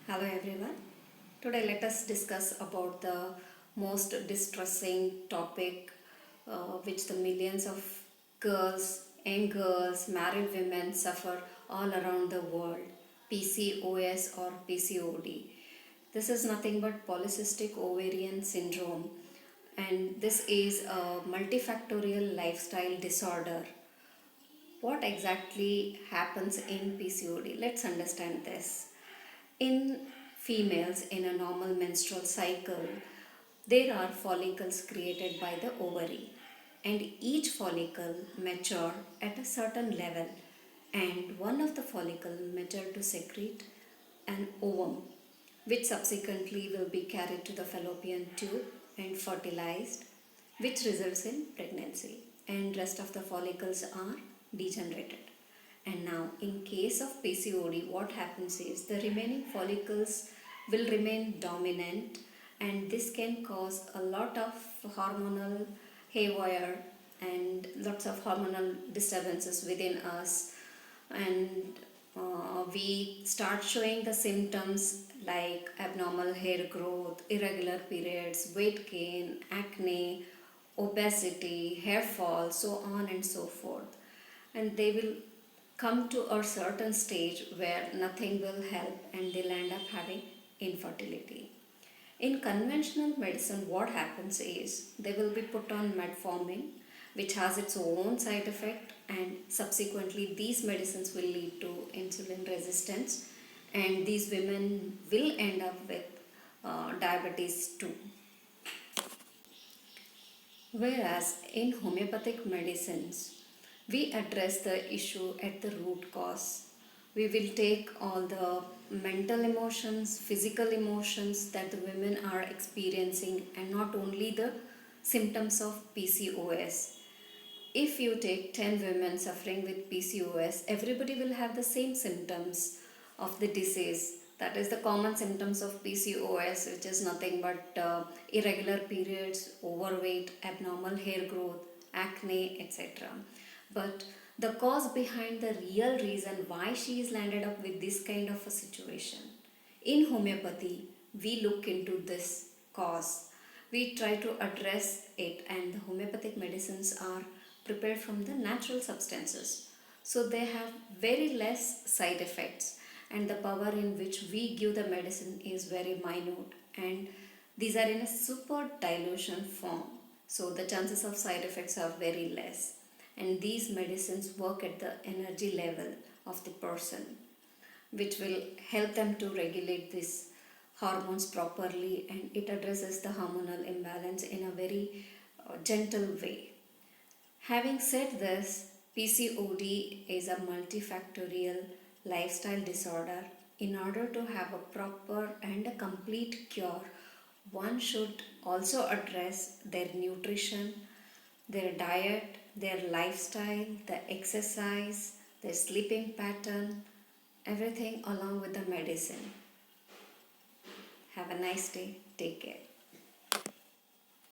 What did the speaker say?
Hello everyone. Today let us discuss about the most distressing topic which the millions of young girls, married women suffer all around the world, PCOS or PCOD. This is nothing but polycystic ovarian syndrome, and this is a multifactorial lifestyle disorder. What exactly happens in PCOD? Let's understand this. In females in a normal menstrual cycle, there are follicles created by the ovary, and each follicle mature at a certain level, and one of the follicle mature to secrete an ovum, which subsequently will be carried to the fallopian tube and fertilized, which results in pregnancy, and rest of the follicles are degenerated. And now in case of PCOD, what happens is the remaining follicles will remain dominant, and this can cause a lot of hormonal haywire and lots of hormonal disturbances within us. And we start showing the symptoms like abnormal hair growth, irregular periods, weight gain, acne, obesity, hair fall, so on and so forth. And they will come to a certain stage where nothing will help and they'll end up having infertility. In conventional medicine, what happens is they will be put on metformin, which has its own side effect, and subsequently, these medicines will lead to insulin resistance, and these women will end up with diabetes too. Whereas in homeopathic medicines, we address the issue at the root cause. We will take all the mental emotions, physical emotions that the women are experiencing, and not only the symptoms of PCOS. If you take 10 women suffering with PCOS, everybody will have the same symptoms of the disease. That is the common symptoms of PCOS, which is nothing but irregular periods, overweight, abnormal hair growth, acne, etc. But the cause behind the real reason why she is landed up with this kind of a situation. In homeopathy, we look into this cause. We try to address it, and the homeopathic medicines are prepared from the natural substances. So they have very less side effects, and the power in which we give the medicine is very minute, and these are in a super dilution form. So the chances of side effects are very less, and these medicines work at the energy level of the person, which will help them to regulate these hormones properly, and it addresses the hormonal imbalance in a very gentle way. Having said this, PCOD is a multifactorial lifestyle disorder. In order to have a proper and a complete cure, one should also address their nutrition, their diet, their lifestyle, the exercise, their sleeping pattern, everything along with the medicine. Have a nice day. Take care.